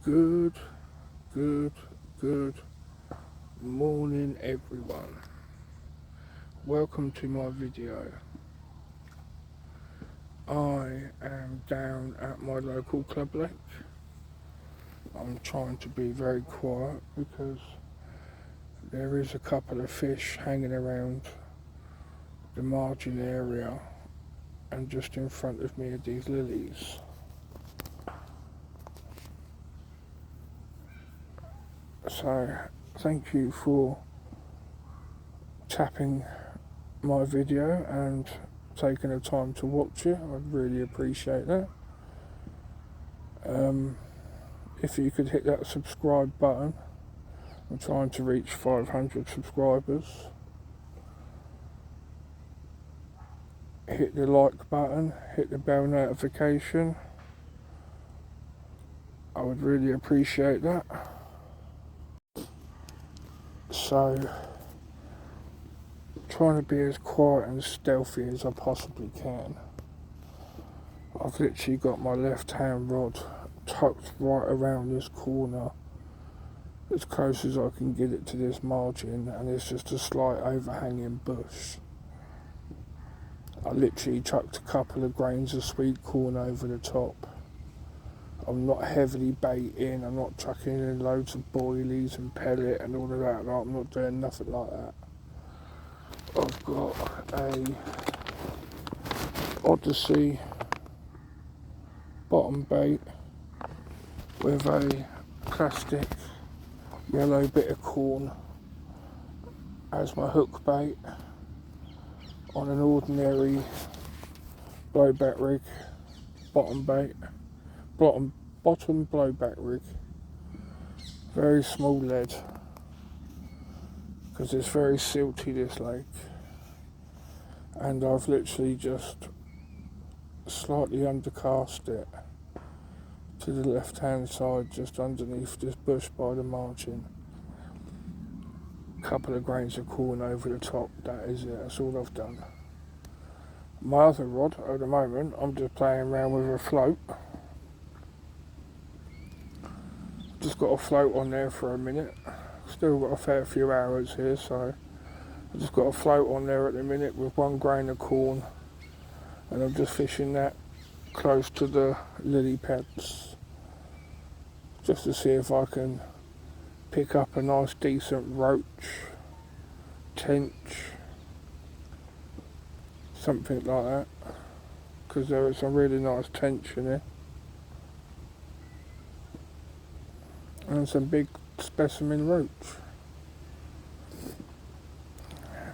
Good, good, good morning, everyone. Welcome to my video. I am down at my local club lake. I'm trying to be very quiet because there is a couple of fish hanging around the margin area and just in front of me are these lilies. So thank you for tapping my video and taking the time to watch it. I'd really appreciate that. If you could hit that subscribe button, I'm trying to reach 500 subscribers. Hit the like button, hit the bell notification. I would really appreciate that. So, trying to be as quiet and stealthy as I possibly can. I've literally got my left hand rod tucked right around this corner as close as I can get it to this margin, and it's just a slight overhanging bush. I literally chucked a couple of grains of sweet corn over the top. I'm not heavily baiting, I'm not chucking in loads of boilies and pellet and all of that. No, I'm not doing nothing like that. I've got a Odyssey bottom bait with a plastic yellow bit of corn as my hook bait on an ordinary blowback rig, bottom bait, bottom blowback rig, very small lead because it's very silty, this lake, and I've literally just slightly undercast it to the left hand side, just underneath this bush by the margin. Couple of grains of corn over the top, that is it, that's all I've done. My other rod at the moment, I'm just playing around with a float. Just got a float on there for a minute. Still got a fair few hours here, so I just got a float on there at the minute with 1 grain of corn, and I'm just fishing that close to the lily pads just to see if I can pick up a nice decent roach, tench, something like that, because there is some really nice tench in there and some big specimen roach.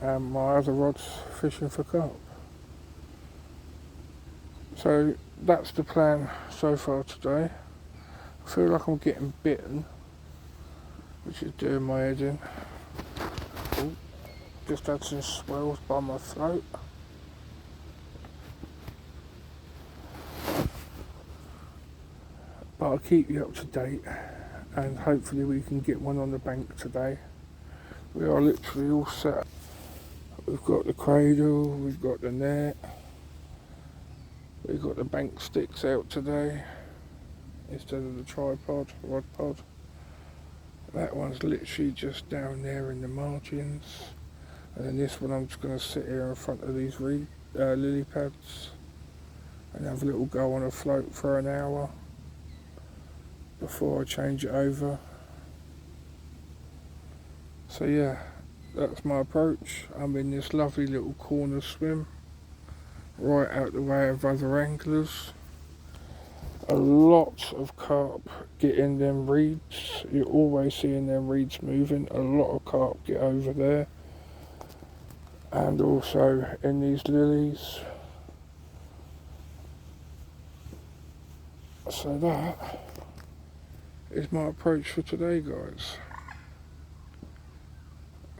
And my other rod's fishing for carp. So that's the plan so far today. I feel like I'm getting bitten, which is doing my head in. Ooh, just had some swells by my throat. But I'll keep you up to date, and hopefully we can get one on the bank today. We are literally all set. We've got the cradle, we've got the net, we've got the bank sticks out today instead of the tripod, rod pod. That one's literally just down there in the margins, and then this one I'm just going to sit here in front of these lily pads and have a little go on a float for an hour before I change it over. So yeah, that's my approach. I'm in this lovely little corner swim, right out the way of other anglers. A lot of carp get in them reeds. You're always seeing them reeds moving. A lot of carp get over there, and also in these lilies. So that is my approach for today, guys.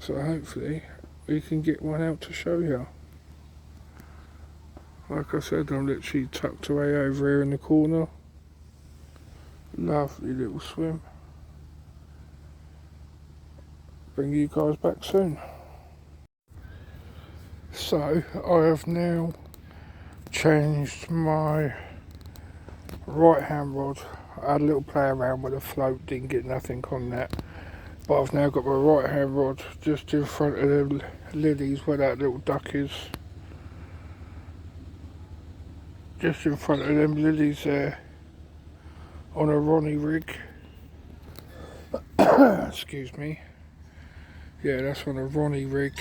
So hopefully we can get one out to show you. Like I said, I'm literally tucked away over here in the corner. Lovely little swim. Bring you guys back soon. So I have now changed my right hand rod. I had a little play around with the float, didn't get nothing on that. But I've now got my right hand rod just in front of the lilies where that little duck is. Just in front of them lilies there on a Ronnie rig. Excuse me. Yeah, that's on a Ronnie rig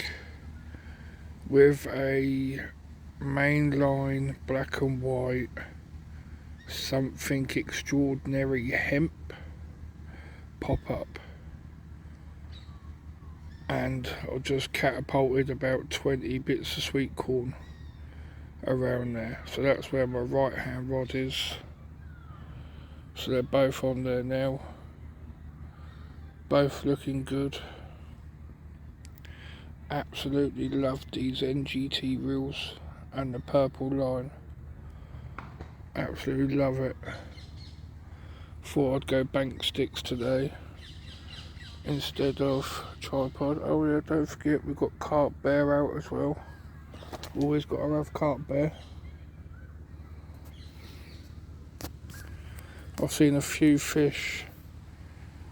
with a mainline black and white something extraordinary hemp pop up. And I just catapulted about 20 bits of sweet corn around there. So that's where my right hand rod is. So they're both on there now. Both looking good. Absolutely love these NGT reels and the purple line. Absolutely love it. Thought I'd go bank sticks today instead of tripod. Oh yeah, don't forget we've got carp bear out as well. Always got to have carp bear. I've seen a few fish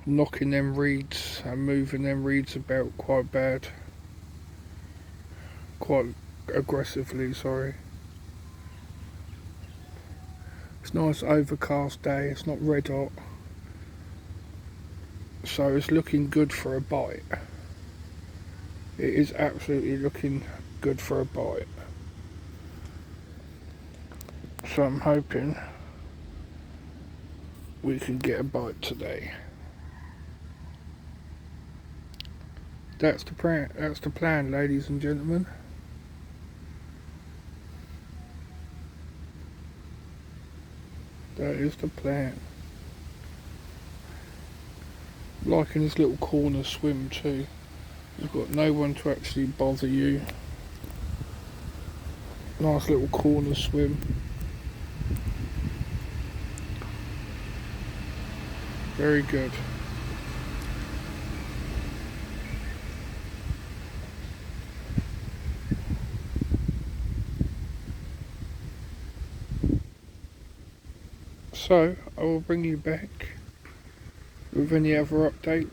knocking them reeds and moving them reeds about quite bad. Quite aggressively, sorry. It's a nice overcast day, it's not red hot. So it's looking good for a bite. It is absolutely looking good for a bite. So I'm hoping we can get a bite today. That's the plan, ladies and gentlemen. That is the plan. Liking this little corner swim too. You've got no one to actually bother you. Nice little corner swim. Very good. So I will bring you back with any other updates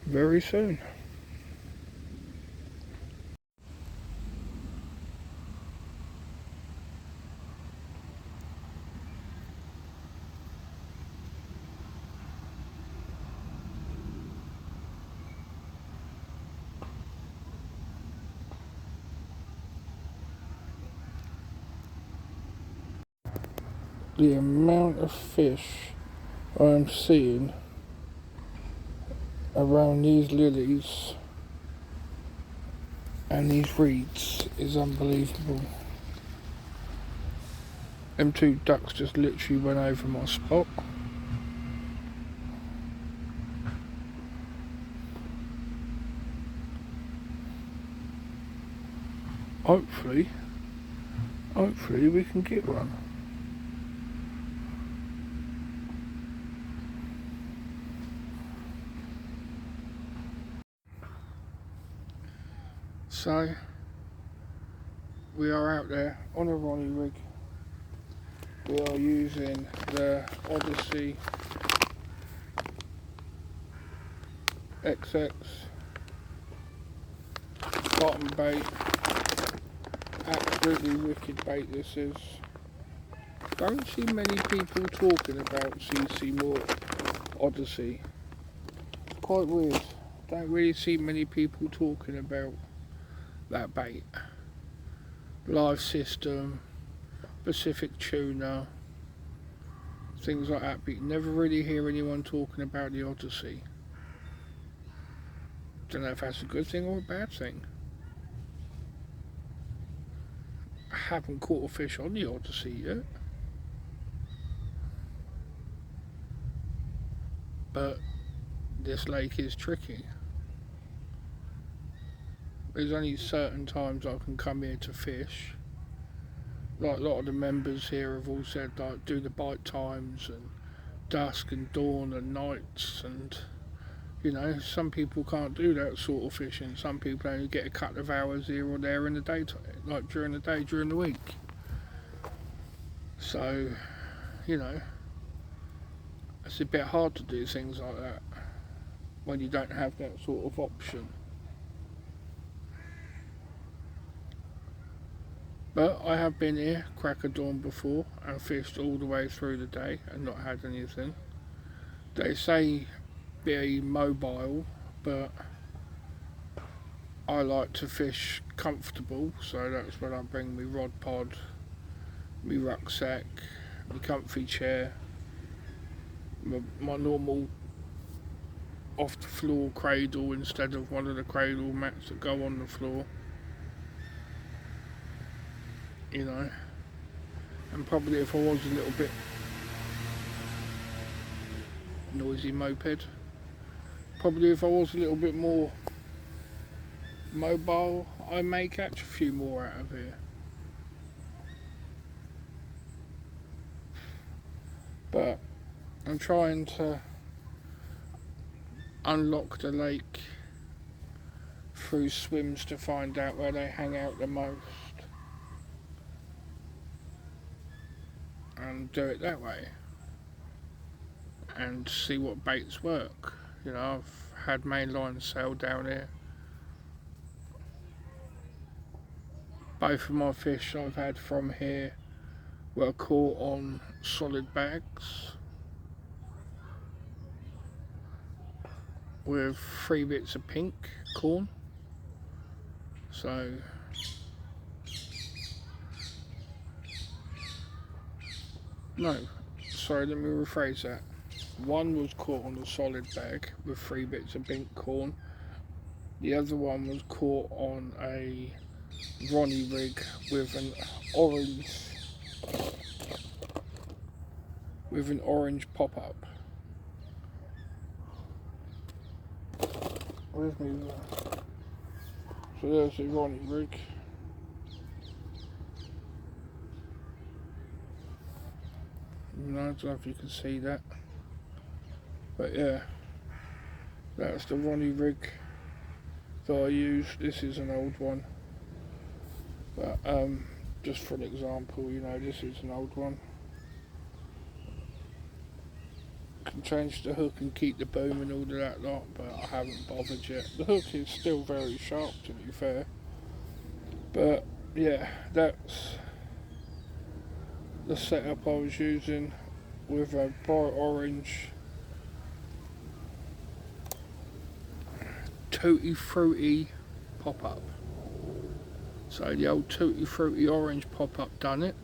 very soon. The amount of fish I'm seeing around these lilies and these reeds is unbelievable. Them two ducks just literally went over my spot. Hopefully we can get one. So we are out there on a Ronnie rig. We are using the Odyssey XX bottom bait. Absolutely wicked bait this is. Don't see many people talking about CC Moore Odyssey. Quite weird. Don't really see many people talking about that bait. Live system, Pacific tuna, things like that, but you never really hear anyone talking about the Odyssey. Don't know if that's a good thing or a bad thing. I haven't caught a fish on the Odyssey yet, but this lake is tricky. There's only certain times I can come here to fish. Like a lot of the members here have all said, like, do the bite times and dusk and dawn and nights, and you know, some people can't do that sort of fishing. Some people only get a couple of hours here or there in the daytime, like during the day, during the week. So, you know, it's a bit hard to do things like that when you don't have that sort of option. But I have been here crack of dawn before and fished all the way through the day and not had anything. They say be mobile, but I like to fish comfortable, so that's when I bring my rod pod, my rucksack, my comfy chair, my normal off the floor cradle instead of one of the cradle mats that go on the floor, you know. And probably if I was a little bit noisy moped, probably if I was a little bit more mobile, I may catch a few more out of here. But I'm trying to unlock the lake through swims to find out where they hang out the most and do it that way and see what baits work. You know, I've had mainline sail down here. Both of my fish I've had from here were caught on solid bags with 3 bits of pink corn. So no, sorry, let me rephrase that. One was caught on a solid bag with 3 bits of pink corn. The other one was caught on a Ronnie rig with an orange pop-up. Where's me? So there's the Ronnie rig. I don't know if you can see that, but yeah, that's the Ronnie rig that I use. This is an old one, but just for an example, you know, this is an old one. Can change the hook and keep the boom and all of that lot, but I haven't bothered yet. The hook is still very sharp, to be fair, but yeah, that's the setup I was using with a bright orange Tutti Frutti pop-up. So the old Tutti Frutti orange pop-up done it.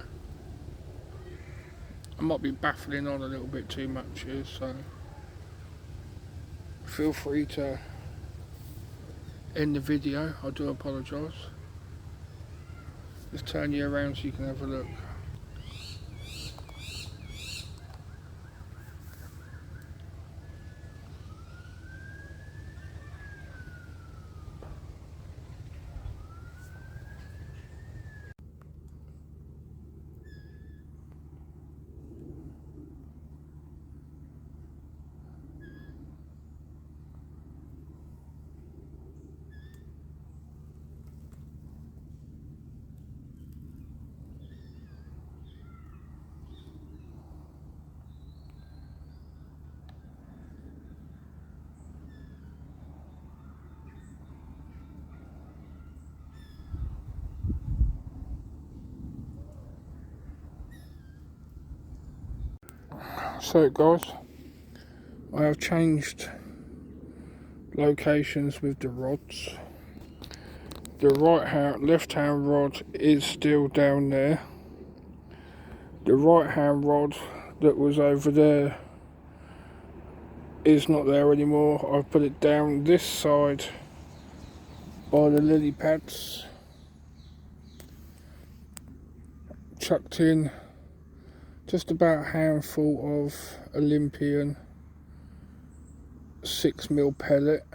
I might be baffling on a little bit too much here, so feel free to end the video. I do apologise. Just turn you around so you can have a look. So guys, I have changed locations with the rods. The left hand rod is still down there. The right hand rod that was over there is not there anymore. I've put it down this side by the lily pads, chucked in just about a handful of Olympian 6mm pellet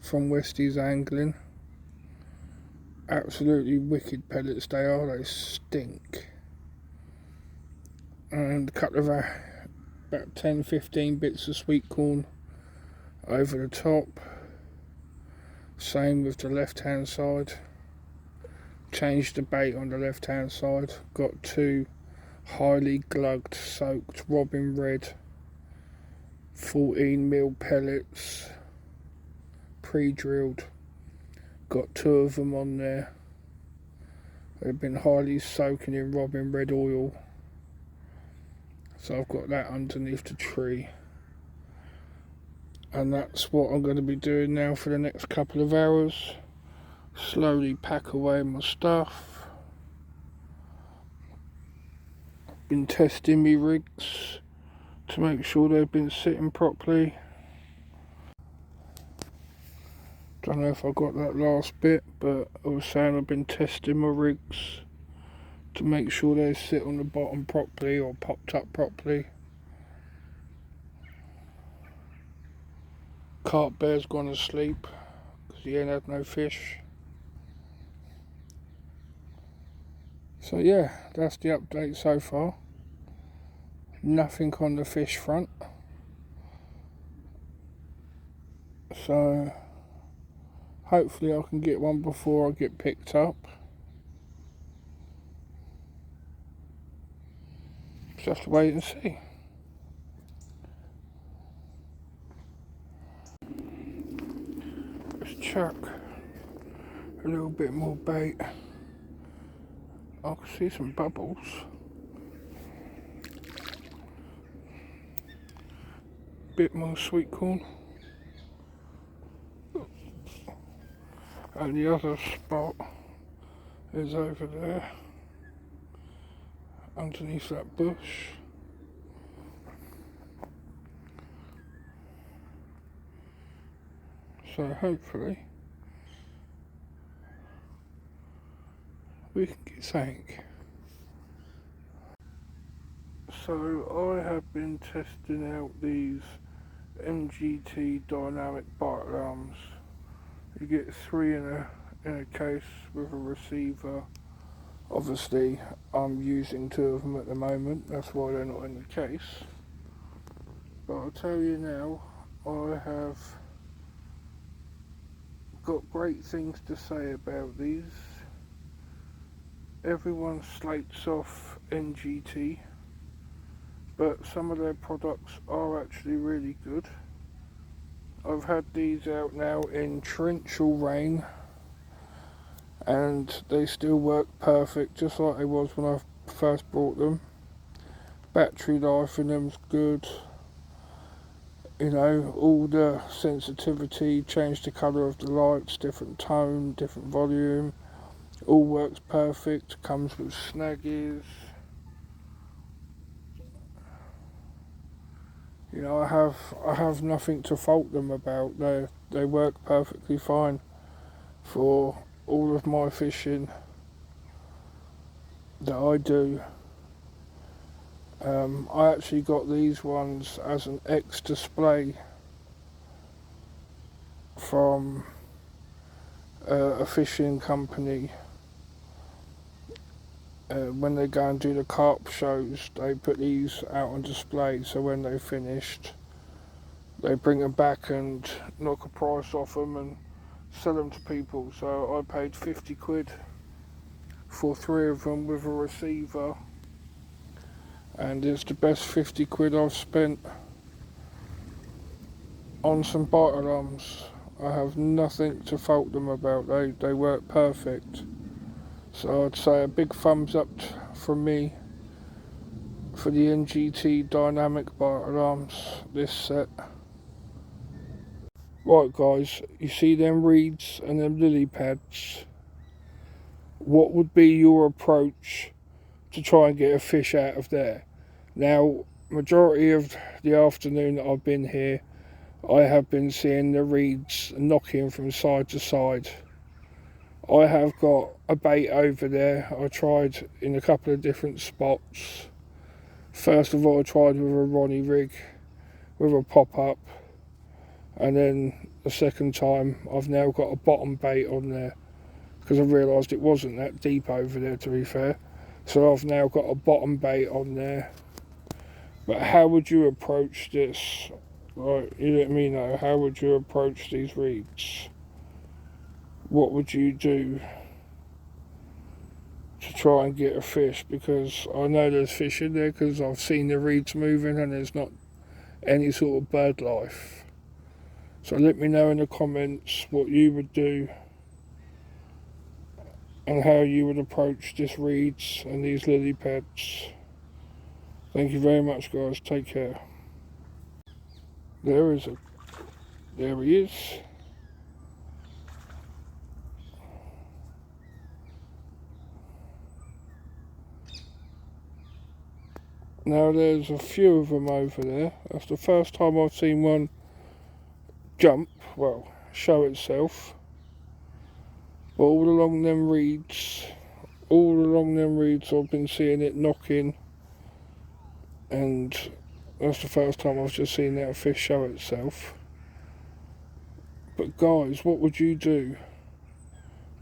from Westies Angling. Absolutely wicked pellets they are, they stink. And a couple of about 10-15 bits of sweet corn over the top. Same with the left hand side. Changed the bait on the left hand side. Got 2 highly glugged, soaked robin red 14mm pellets, pre-drilled. Got 2 of them on there. They've been highly soaking in robin red oil. So I've got that underneath the tree. And that's what I'm going to be doing now for the next couple of hours. Slowly pack away my stuff. Been testing my rigs to make sure they've been sitting properly. Don't know if I got that last bit, but I was saying I've been testing my rigs to make sure they sit on the bottom properly or popped up properly. Carp bear's gone to sleep because he ain't had no fish. So yeah, that's the update so far. Nothing on the fish front. So hopefully I can get one before I get picked up. Just wait and see. Let's chuck a little bit more bait. I can see some bubbles. Bit more sweet corn. And the other spot is over there, underneath that bush. So hopefully we can get something. So I have been testing out these MGT dynamic bite alarms. You get 3 in a case with a receiver. Obviously I'm using 2 of them at the moment, that's why they're not in the case. But I'll tell you now, I have got great things to say about these. Everyone slates off NGT, but some of their products are actually really good. I've had these out now in torrential rain and they still work perfect, just like they was when I first bought them. Battery life in them's good. You know, all the sensitivity, change the colour of the lights, different tone, different volume, all works perfect. Comes with snaggies. You know, I have nothing to fault them about. They work perfectly fine for all of my fishing that I do. I actually got these ones as an ex-display from a fishing company. When they go and do the carp shows, they put these out on display, so when they finished they bring them back and knock a price off them and sell them to people. So I paid 50 quid for 3 of them with a receiver, and it's the best 50 quid I've spent on some bite alarms. I have nothing to fault them about. They work perfect. So I'd say a big thumbs up from me for the NGT dynamic bite alarms, this set. Right guys, you see them reeds and them lily pads? What would be your approach to try and get a fish out of there? Now, majority of the afternoon that I've been here, I have been seeing the reeds knocking from side to side. I have got a bait over there. I tried in a couple of different spots. First of all, I tried with a Ronnie rig with a pop-up, and then the second time I've now got a bottom bait on there because I realised it wasn't that deep over there, to be fair. So I've now got a bottom bait on there. But how would you approach this? Right, you let me know. How would you approach these reeds? What would you do to try and get a fish? Because I know there's fish in there because I've seen the reeds moving and there's not any sort of bird life. So let me know in the comments what you would do and how you would approach this reeds and these lily pads. Thank you very much, guys. Take care. There he is. Now there's a few of them over there. That's the first time I've seen one jump, well, show itself. But all along them reeds I've been seeing it knocking, and that's the first time I've just seen that fish show itself. But guys, what would you do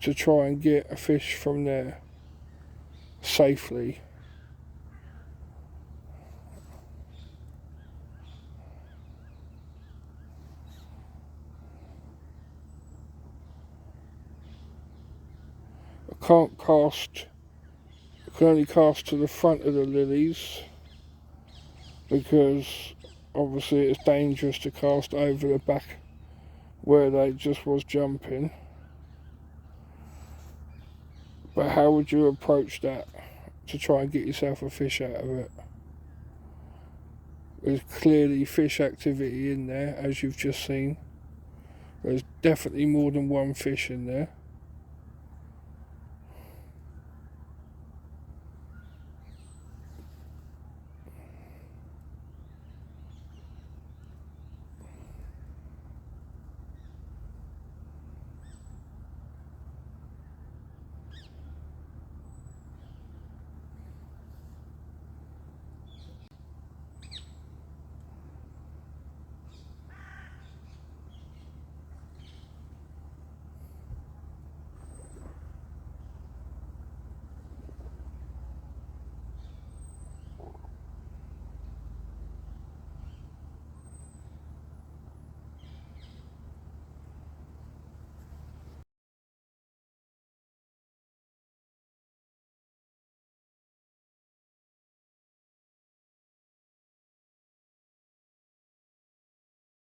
to try and get a fish from there safely? I can only cast to the front of the lilies, because obviously it's dangerous to cast over the back where they just was jumping. But how would you approach that to try and get yourself a fish out of it? There's clearly fish activity in there, as you've just seen. There's definitely more than one fish in there.